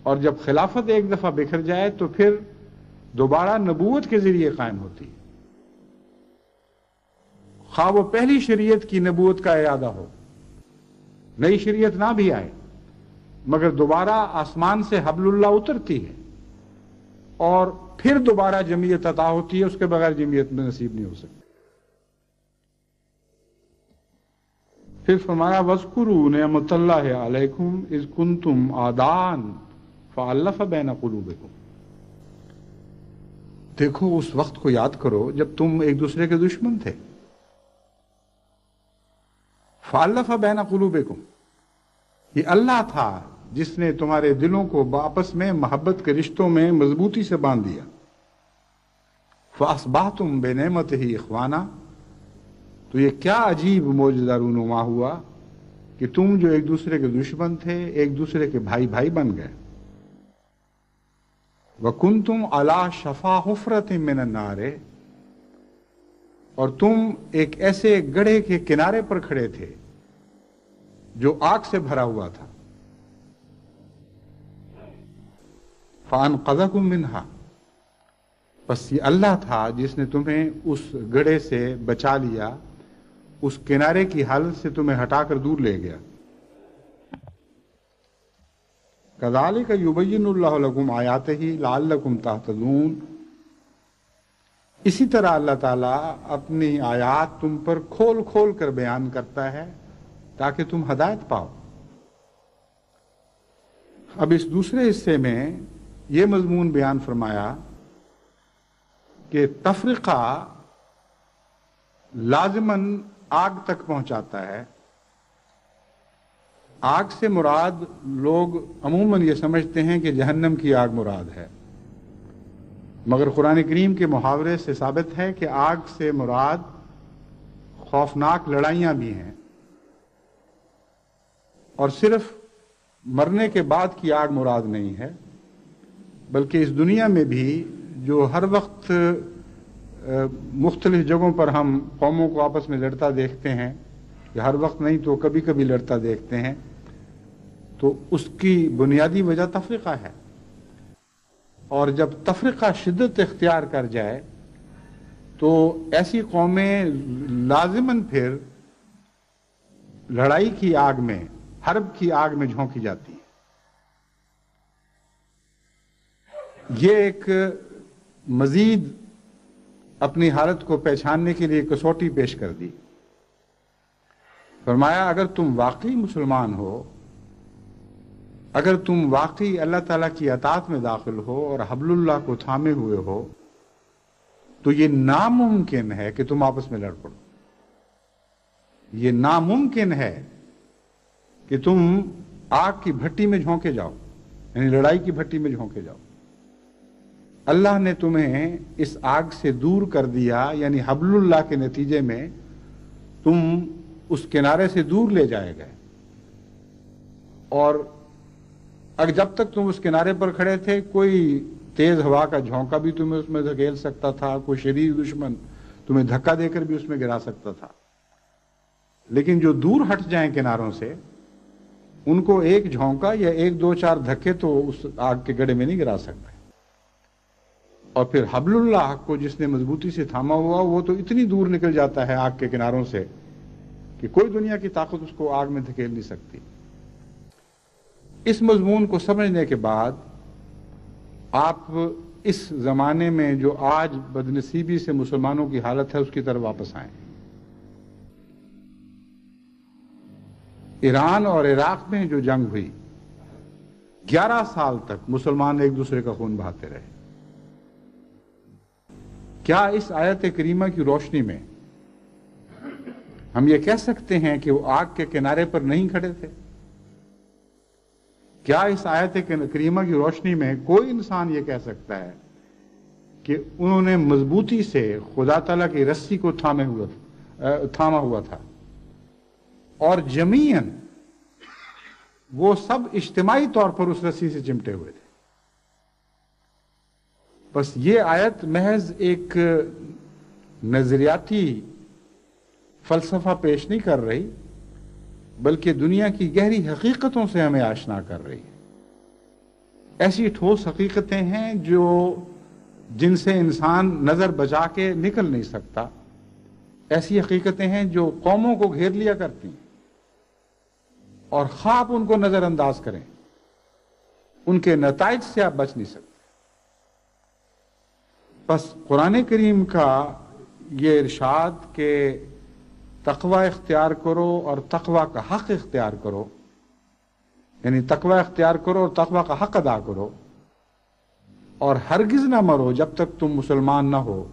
S4: اور جب خلافت ایک دفعہ بکھر جائے تو پھر دوبارہ نبوت کے ذریعے قائم ہوتی ہے، خواہ وہ پہلی شریعت کی نبوت کا اعادہ ہو، نئی شریعت نہ بھی آئے، مگر دوبارہ آسمان سے حبل اللہ اترتی ہے اور پھر دوبارہ جمعیت عطا ہوتی ہے، اس کے بغیر جمعیت میں نصیب نہیں ہو سکتی۔ پھر فرمایا وَاذْكُرُوا نِعْمَتَ اللَّهِ عَلَيْكُمْ إِذْ كُنْتُمْ أَعْدَاءً فَأَلَّفَ بَيْنَ قُلُوبِكُمْ، دیکھو اس وقت کو یاد کرو جب تم ایک دوسرے کے دشمن تھے۔ فَأَلَّفَ بَيْنَ قُلُوبِكُمْ، یہ اللہ تھا جس نے تمہارے دلوں کو آپس میں محبت کے رشتوں میں مضبوطی سے باندھ دیا۔ فَأَصْبَحْتُمْ بِنِعْمَتِهِ إِخْوَانًا، تو یہ کیا عجیب معجزہ رونما ہوا کہ تم جو ایک دوسرے کے دشمن تھے ایک دوسرے کے بھائی بھائی بن گئے. وَكُنْتُمْ عَلَى شَفَا حُفْرَةٍ مِّنَ النَّارِ، اور تم ایک ایسے گڑھے کے کنارے پر کھڑے تھے جو آگ سے بھرا ہوا تھا. فَأَنْقَذَكُم مِّنْهَا، بس یہ اللہ تھا جس نے تمہیں اس گڑھے سے بچا لیا، اس کنارے کی حالت سے تمہیں ہٹا کر دور لے گیا. كَذَلِكَ يُبَيِّنُ اللَّهُ لَكُمْ آيَاتِهِ لَعَلَّكُمْ تَهْتَدُونَ، اسی طرح اللہ تعالیٰ اپنی آیات تم پر کھول کھول کر بیان کرتا ہے تاکہ تم ہدایت پاؤ. اب اس دوسرے حصے میں یہ مضمون بیان فرمایا کہ تفرقہ لازماً آگ تک پہنچاتا ہے. آگ سے مراد لوگ عموماً یہ سمجھتے ہیں کہ جہنم کی آگ مراد ہے، مگر قرآن کریم کے محاورے سے ثابت ہے کہ آگ سے مراد خوفناک لڑائیاں بھی ہیں، اور صرف مرنے کے بعد کی آگ مراد نہیں ہے، بلکہ اس دنیا میں بھی جو ہر وقت مختلف جگہوں پر ہم قوموں کو آپس میں لڑتا دیکھتے ہیں، یا ہر وقت نہیں تو کبھی کبھی لڑتا دیکھتے ہیں، تو اس کی بنیادی وجہ تفرقہ ہے. اور جب تفرقہ شدت اختیار کر جائے تو ایسی قومیں لازماً پھر لڑائی کی آگ میں، حرب کی آگ میں جھونکی جاتی ہیں. یہ ایک مزید اپنی حالت کو پہچاننے کے لیے کسوٹی پیش کر دی. فرمایا اگر تم واقعی مسلمان ہو، اگر تم واقعی اللہ تعالیٰ کی اطاعت میں داخل ہو اور حبل اللہ کو تھامے ہوئے ہو، تو یہ ناممکن ہے کہ تم آپس میں لڑ پڑو. یہ ناممکن ہے کہ تم آگ کی بھٹی میں جھونکے جاؤ، یعنی لڑائی کی بھٹی میں جھونکے جاؤ. اللہ نے تمہیں اس آگ سے دور کر دیا، یعنی حبل اللہ کے نتیجے میں تم اس کنارے سے دور لے جائے گئے. اور اگر جب تک تم اس کنارے پر کھڑے تھے کوئی تیز ہوا کا جھونکا بھی تمہیں اس میں دھکیل سکتا تھا، کوئی شریر دشمن تمہیں دھکا دے کر بھی اس میں گرا سکتا تھا. لیکن جو دور ہٹ جائیں کناروں سے، ان کو ایک جھونکا یا ایک دو چار دھکے تو اس آگ کے گڑھے میں نہیں گرا سکتے. اور پھر حبل اللہ کو جس نے مضبوطی سے تھاما ہوا، وہ تو اتنی دور نکل جاتا ہے آگ کے کناروں سے کہ کوئی دنیا کی طاقت اس کو آگ میں دھکیل نہیں سکتی. اس مضمون کو سمجھنے کے بعد آپ اس زمانے میں جو آج بدنصیبی سے مسلمانوں کی حالت ہے اس کی طرف واپس آئیں. ایران اور عراق میں جو جنگ ہوئی، 11 سال تک مسلمان ایک دوسرے کا خون بہاتے رہے. کیا اس آیت کریمہ کی روشنی میں ہم یہ کہہ سکتے ہیں کہ وہ آگ کے کنارے پر نہیں کھڑے تھے؟ کیا اس آیت کریمہ کی روشنی میں کوئی انسان یہ کہہ سکتا ہے کہ انہوں نے مضبوطی سے خدا تعالیٰ کی رسی کو تھاما ہوا تھا، اور جمیعاً وہ سب اجتماعی طور پر اس رسی سے چمٹے ہوئے تھے؟ بس یہ آیت محض ایک نظریاتی فلسفہ پیش نہیں کر رہی، بلکہ دنیا کی گہری حقیقتوں سے ہمیں آشنا کر رہی ہے. ایسی ٹھوس حقیقتیں ہیں جن سے انسان نظر بچا کے نکل نہیں سکتا. ایسی حقیقتیں ہیں جو قوموں کو گھیر لیا کرتی ہیں، اور خواب ان کو نظر انداز کریں، ان کے نتائج سے آپ بچ نہیں سکتے. بس قرآن کریم کا یہ ارشاد کہ تقوی اختیار کرو اور تقوی کا حق اختیار کرو، یعنی تقوی اختیار کرو اور تقوی کا حق ادا کرو، اور ہرگز نہ مرو جب تک تم مسلمان نہ ہو،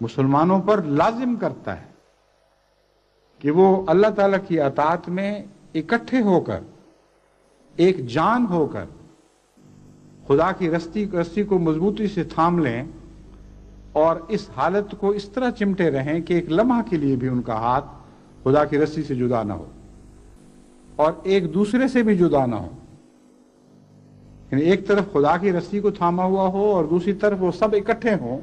S4: مسلمانوں پر لازم کرتا ہے کہ وہ اللہ تعالیٰ کی اطاعت میں اکٹھے ہو کر، ایک جان ہو کر خدا کی رسی کو مضبوطی سے تھام لیں، اور اس حالت کو اس طرح چمٹے رہیں کہ ایک لمحہ کے لیے بھی ان کا ہاتھ خدا کی رسی سے جدا نہ ہو اور ایک دوسرے سے بھی جدا نہ ہو. یعنی ایک طرف خدا کی رسی کو تھاما ہوا ہو اور دوسری طرف وہ سب اکٹھے ہوں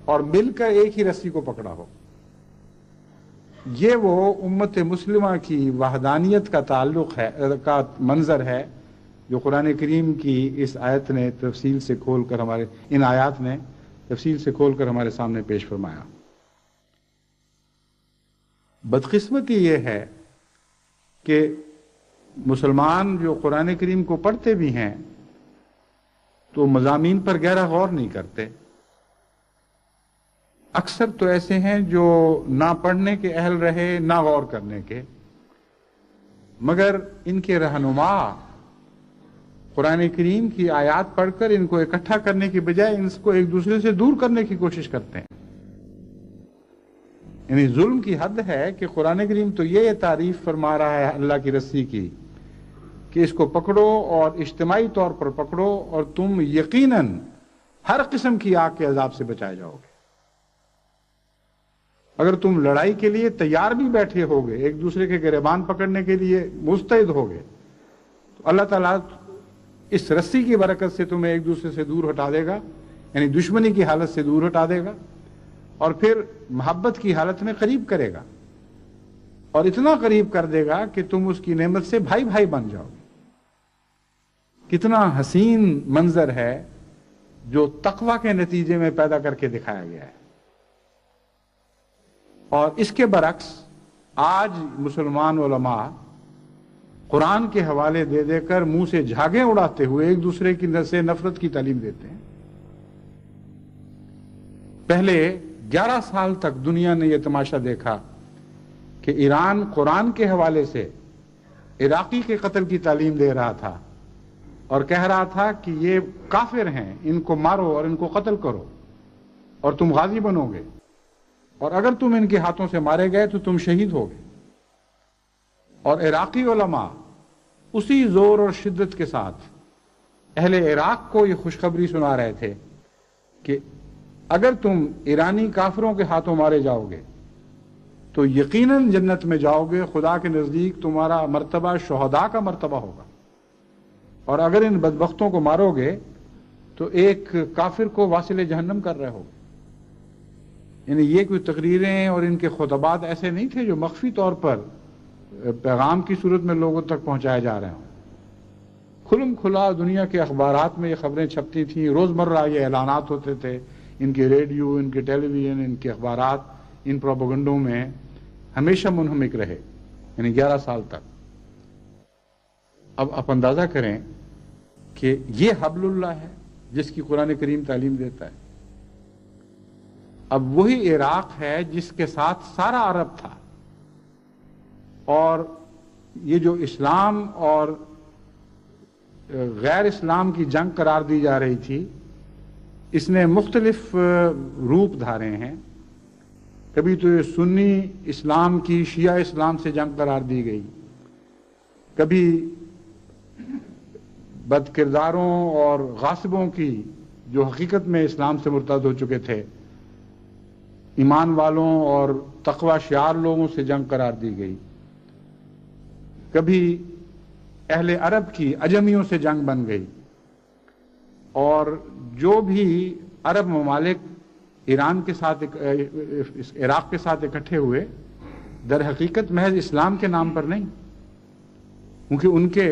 S4: اور مل کر ایک ہی رسی کو پکڑا ہو. یہ وہ امت مسلمہ کی وحدانیت کا تعلق ہے، کا منظر ہے جو قرآن کریم کی اس آیت نے تفصیل سے کھول کر ان آیات نے تفصیل سے کھول کر ہمارے سامنے پیش فرمایا. بدقسمتی یہ ہے کہ مسلمان جو قرآن کریم کو پڑھتے بھی ہیں تو مضامین پر گہرا غور نہیں کرتے. اکثر تو ایسے ہیں جو نہ پڑھنے کے اہل رہے نہ غور کرنے کے، مگر ان کے رہنما قرآن کریم کی آیات پڑھ کر ان کو اکٹھا کرنے کی بجائے ان کو ایک دوسرے سے دور کرنے کی کوشش کرتے ہیں. یعنی ظلم کی حد ہے کہ قرآن کریم تو یہ تعریف فرما رہا ہے اللہ کی رسی کی کہ اس کو پکڑو اور اجتماعی طور پر پکڑو اور تم یقیناً ہر قسم کی آگ کے عذاب سے بچائے جاؤ گے. اگر تم لڑائی کے لیے تیار بھی بیٹھے ہوگے، ایک دوسرے کے گریبان پکڑنے کے لیے مستعد ہوگے، تو اللہ تعالیٰ اس رسی کی برکت سے تمہیں ایک دوسرے سے دور ہٹا دے گا، یعنی دشمنی کی حالت سے دور ہٹا دے گا اور پھر محبت کی حالت میں قریب کرے گا اور اتنا قریب کر دے گا کہ تم اس کی نعمت سے بھائی بھائی بن جاؤ گے. کتنا حسین منظر ہے جو تقوی کے نتیجے میں پیدا کر کے دکھایا گیا ہے. اور اس کے برعکس آج مسلمان علماء قرآن کے حوالے دے دے کر منہ سے جھاگیں اڑاتے ہوئے ایک دوسرے کی سے نفرت کی تعلیم دیتے ہیں. پہلے 11 سال تک دنیا نے یہ تماشا دیکھا کہ ایران قرآن کے حوالے سے عراقی کے قتل کی تعلیم دے رہا تھا اور کہہ رہا تھا کہ یہ کافر ہیں، ان کو مارو اور ان کو قتل کرو اور تم غازی بنو گے، اور اگر تم ان کے ہاتھوں سے مارے گئے تو تم شہید ہوگے. اور عراقی علماء اسی زور اور شدت کے ساتھ اہل عراق کو یہ خوشخبری سنا رہے تھے کہ اگر تم ایرانی کافروں کے ہاتھوں مارے جاؤ گے تو یقیناً جنت میں جاؤ گے، خدا کے نزدیک تمہارا مرتبہ شہداء کا مرتبہ ہوگا، اور اگر ان بدبختوں کو مارو گے تو ایک کافر کو واصل جہنم کر رہے ہوگے. یعنی یہ کوئی تقریریں اور ان کے خطبات ایسے نہیں تھے جو مخفی طور پر پیغام کی صورت میں لوگوں تک پہنچائے جا رہے ہوں. کھلم کھلا دنیا کے اخبارات میں یہ خبریں چھپتی تھیں، روزمرہ یہ اعلانات ہوتے تھے، ان کے ریڈیو، ان کے ٹیلی ویژن، ان کے اخبارات ان پروپیگنڈوں میں ہمیشہ منہمک رہے، یعنی 11 سال تک. اب آپ اندازہ کریں کہ یہ حبل اللہ ہے جس کی قرآن کریم تعلیم دیتا ہے. اب وہی عراق ہے جس کے ساتھ سارا عرب تھا، اور یہ جو اسلام اور غیر اسلام کی جنگ قرار دی جا رہی تھی، اس نے مختلف روپ دھارے ہیں. کبھی تو یہ سنی اسلام کی شیعہ اسلام سے جنگ قرار دی گئی، کبھی بد کرداروں اور غاصبوں کی جو حقیقت میں اسلام سے مرتد ہو چکے تھے، ایمان والوں اور تقوی شعار لوگوں سے جنگ قرار دی گئی. کبھی اہل عرب کی عجمیوں سے جنگ بن گئی، اور جو بھی عرب ممالک ایران کے ساتھ عراق کے ساتھ اکٹھے ہوئے، در حقیقت محض اسلام کے نام پر نہیں، کیونکہ ان کے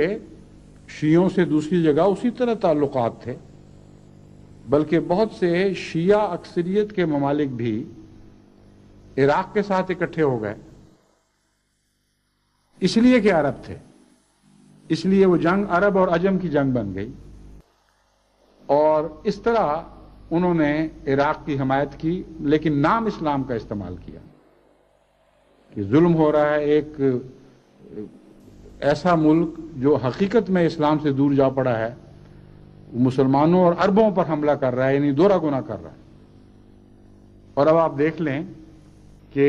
S4: شیعوں سے دوسری جگہ اسی طرح تعلقات تھے، بلکہ بہت سے شیعہ اکثریت کے ممالک بھی عراق کے ساتھ اکٹھے ہو گئے، اس لیے کہ عرب تھے، اس لیے وہ جنگ عرب اور عجم کی جنگ بن گئی. اور اس طرح انہوں نے عراق کی حمایت کی، لیکن نام اسلام کا استعمال کیا کہ ظلم ہو رہا ہے. ایک ایسا ملک جو حقیقت میں اسلام سے دور جا پڑا ہے، مسلمانوں اور عربوں پر حملہ کر رہا ہے، یعنی دوہرا گناہ کر رہا ہے. اور اب آپ دیکھ لیں کہ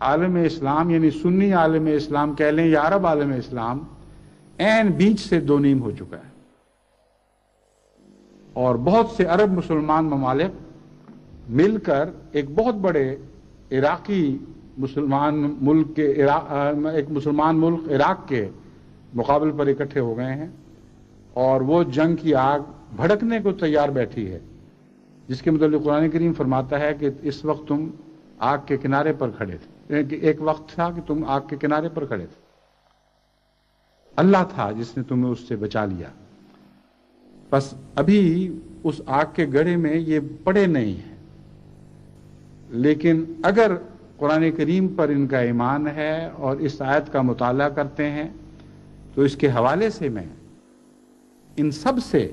S4: عالم اسلام، یعنی سنی عالم اسلام کہہ لیں یا عرب عالم اسلام، عین بیچ سے دو نیم ہو چکا ہے. اور بہت سے عرب مسلمان ممالک مل کر ایک بہت بڑے عراقی مسلمان ملک کے ایک مسلمان ملک عراق کے مقابل پر اکٹھے ہو گئے ہیں، اور وہ جنگ کی آگ بھڑکنے کو تیار بیٹھی ہے، جس کے متعلق قرآن کریم فرماتا ہے کہ اس وقت تم آگ کے کنارے پر کھڑے تھے، ایک وقت تھا کہ تم آگ کے کنارے پر کھڑے تھے، اللہ تھا جس نے تمہیں اس سے بچا لیا۔ بس ابھی اس آگ کے گڑھے میں یہ پڑے نہیں ہیں، لیکن اگر قرآن کریم پر ان کا ایمان ہے اور اس آیت کا مطالعہ کرتے ہیں تو اس کے حوالے سے میں ان سب سے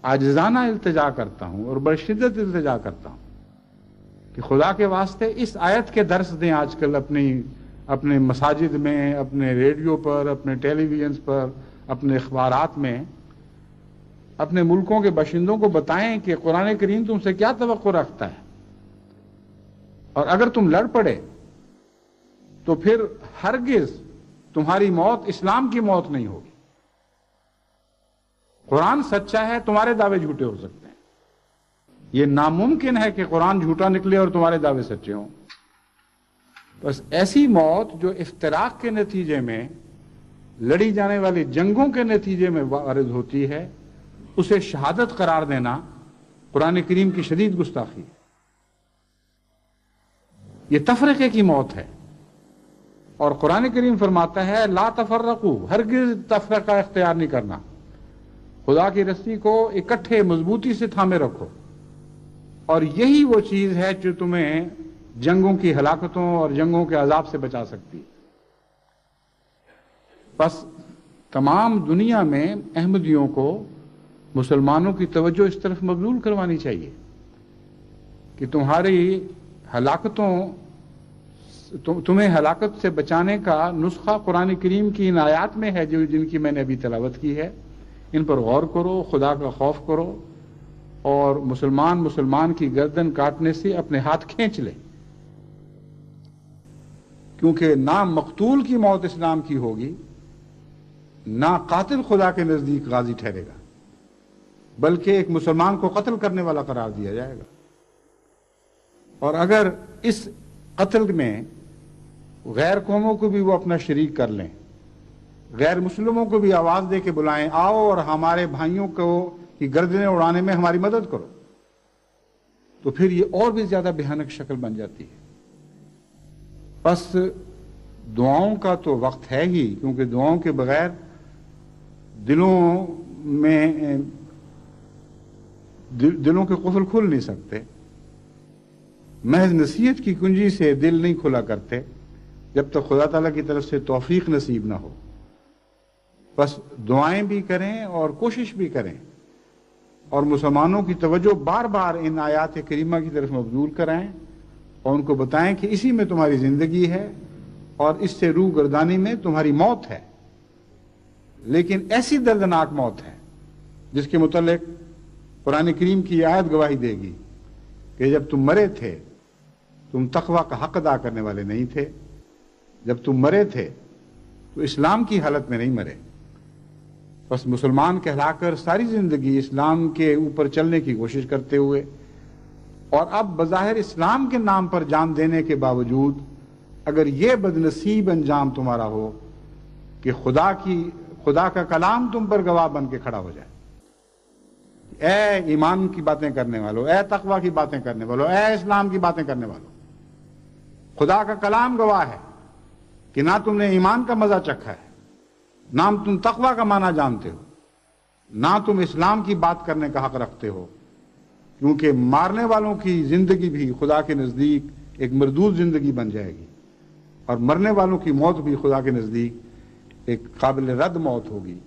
S4: عاجزانہ التجا کرتا ہوں اور بشدت التجا کرتا ہوں کہ خدا کے واسطے اس آیت کے درس دیں آج کل اپنے مساجد میں، اپنے ریڈیو پر، اپنے ٹیلی ویژنز پر، اپنے اخبارات میں، اپنے ملکوں کے باشندوں کو بتائیں کہ قرآن کریم تم سے کیا توقع رکھتا ہے، اور اگر تم لڑ پڑے تو پھر ہرگز تمہاری موت اسلام کی موت نہیں ہوگی۔ قرآن سچا ہے، تمہارے دعوے جھوٹے ہو سکتے ہیں، یہ ناممکن ہے کہ قرآن جھوٹا نکلے اور تمہارے دعوے سچے ہوں۔ بس ایسی موت جو افتراق کے نتیجے میں، لڑی جانے والی جنگوں کے نتیجے میں وارد ہوتی ہے، اسے شہادت قرار دینا قرآن کریم کی شدید گستاخی ہے۔ یہ تفرقے کی موت ہے، اور قرآن کریم فرماتا ہے لا تفرقو، ہرگز تفرقہ اختیار نہیں کرنا، خدا کی رسی کو اکٹھے مضبوطی سے تھامے رکھو، اور یہی وہ چیز ہے جو تمہیں جنگوں کی ہلاکتوں اور جنگوں کے عذاب سے بچا سکتی ہے۔ بس تمام دنیا میں احمدیوں کو، مسلمانوں کی توجہ اس طرف مبذول کروانی چاہیے کہ تمہیں ہلاکت سے بچانے کا نسخہ قرآن کریم کی ان آیات میں ہے جن کی میں نے ابھی تلاوت کی ہے، ان پر غور کرو، خدا کا خوف کرو، اور مسلمان کی گردن کاٹنے سے اپنے ہاتھ کھینچ لے، کیونکہ نہ مقتول کی موت اسلام کی ہوگی، نہ قاتل خدا کے نزدیک غازی ٹھہرے گا، بلکہ ایک مسلمان کو قتل کرنے والا قرار دیا جائے گا۔ اور اگر اس قتل میں غیر قوموں کو بھی وہ اپنا شریک کر لیں، غیر مسلموں کو بھی آواز دے کے بلائیں، آؤ اور ہمارے بھائیوں کو کی گردنیں اڑانے میں ہماری مدد کرو، تو پھر یہ اور بھی زیادہ بھیانک شکل بن جاتی ہے۔ بس دعاؤں کا تو وقت ہے ہی، کیونکہ دعاؤں کے بغیر دلوں کے قفل کھل نہیں سکتے، محض نصیحت کی کنجی سے دل نہیں کھلا کرتے جب تک خدا تعالیٰ کی طرف سے توفیق نصیب نہ ہو۔ بس دعائیں بھی کریں اور کوشش بھی کریں، اور مسلمانوں کی توجہ بار بار ان آیات کریمہ کی طرف مبذول کرائیں، اور ان کو بتائیں کہ اسی میں تمہاری زندگی ہے اور اس سے روح گردانی میں تمہاری موت ہے، لیکن ایسی دردناک موت ہے جس کے متعلق قرآن کریم کی آیت گواہی دے گی کہ جب تم مرے تھے تم تقوی کا حق ادا کرنے والے نہیں تھے، جب تم مرے تھے تو اسلام کی حالت میں نہیں مرے۔ بس مسلمان کہلا کر ساری زندگی اسلام کے اوپر چلنے کی کوشش کرتے ہوئے، اور اب بظاہر اسلام کے نام پر جان دینے کے باوجود اگر یہ بدنصیب انجام تمہارا ہو کہ خدا کا کلام تم پر گواہ بن کے کھڑا ہو جائے، اے ایمان کی باتیں کرنے والوں، اے تقوی کی باتیں کرنے والوں، اے اسلام کی باتیں کرنے والوں، خدا کا کلام گواہ ہے کہ نہ تم نے ایمان کا مزہ چکھا ہے، نہ تم تقوی کا معنی جانتے ہو، نہ تم اسلام کی بات کرنے کا حق رکھتے ہو، کیونکہ مارنے والوں کی زندگی بھی خدا کے نزدیک ایک مردود زندگی بن جائے گی، اور مرنے والوں کی موت بھی خدا کے نزدیک ایک قابل رد موت ہوگی۔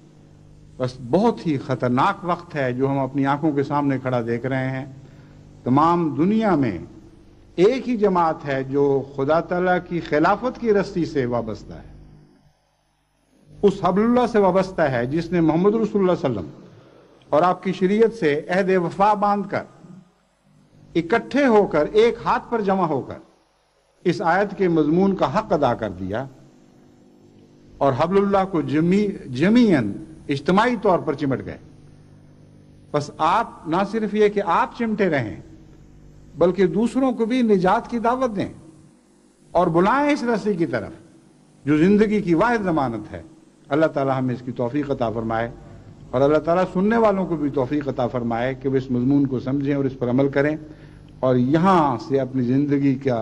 S4: بس بہت ہی خطرناک وقت ہے جو ہم اپنی آنکھوں کے سامنے کھڑا دیکھ رہے ہیں۔ تمام دنیا میں ایک ہی جماعت ہے جو خدا تعالیٰ کی خلافت کی رسی سے وابستہ ہے، اس حبل اللہ سے وابستہ ہے جس نے محمد رسول اللہ صلی اللہ علیہ وسلم اور آپ کی شریعت سے عہد وفا باندھ کر، اکٹھے ہو کر، ایک ہاتھ پر جمع ہو کر اس آیت کے مضمون کا حق ادا کر دیا، اور حبل اللہ کو جمیعاً اجتماعی طور پر چمٹ گئے۔ بس آپ نہ صرف یہ کہ آپ چمٹے رہیں، بلکہ دوسروں کو بھی نجات کی دعوت دیں اور بلائیں اس رسی کی طرف جو زندگی کی واحد ضمانت ہے۔ اللہ تعالیٰ ہمیں اس کی توفیق عطا فرمائے، اور اللہ تعالیٰ سننے والوں کو بھی توفیق عطا فرمائے کہ وہ اس مضمون کو سمجھیں اور اس پر عمل کریں، اور یہاں سے اپنی زندگی کا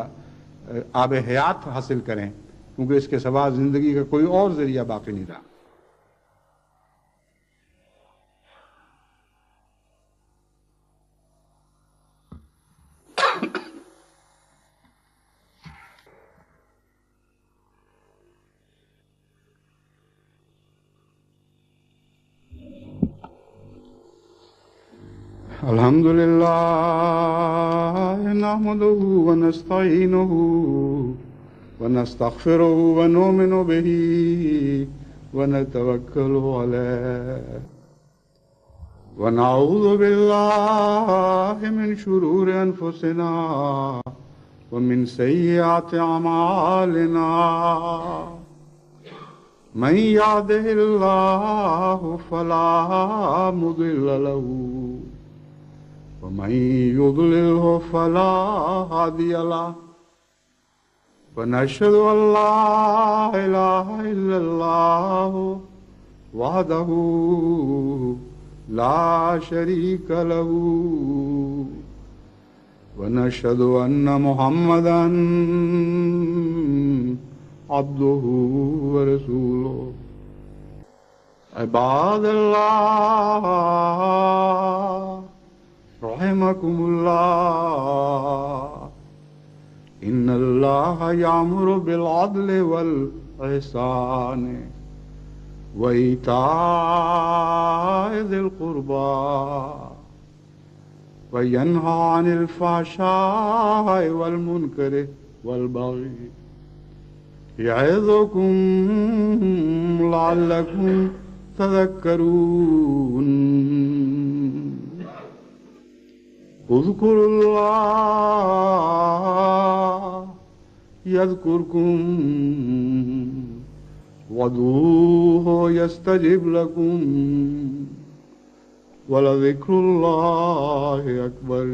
S4: آب حیات حاصل کریں، کیونکہ اس کے سوا زندگی کا کوئی اور ذریعہ باقی نہیں رہا۔ الحمد لله نحمده ونستعينه ونستغفره ونؤمن به ونتوكل عليه ونعوذ بالله من شرور أنفسنا ومن سيئات أعمالنا من يهده الله فلا مضل له ومن يضلله فلا هادي له ونشهد أن لا إله إلا الله وحده لا شريك له ونشهد أن محمدا عبده ورسوله عباد الله رحمكم الله إن الله يأمر بالعدل والإحسان وإيتاء ذي القربى وينهى عن الفحشاء والمنكر والبغي يعظكم لعلكم تذكرون اذكروا الله يذكركم وادعوه يستجب لكم ولذكر الله أكبر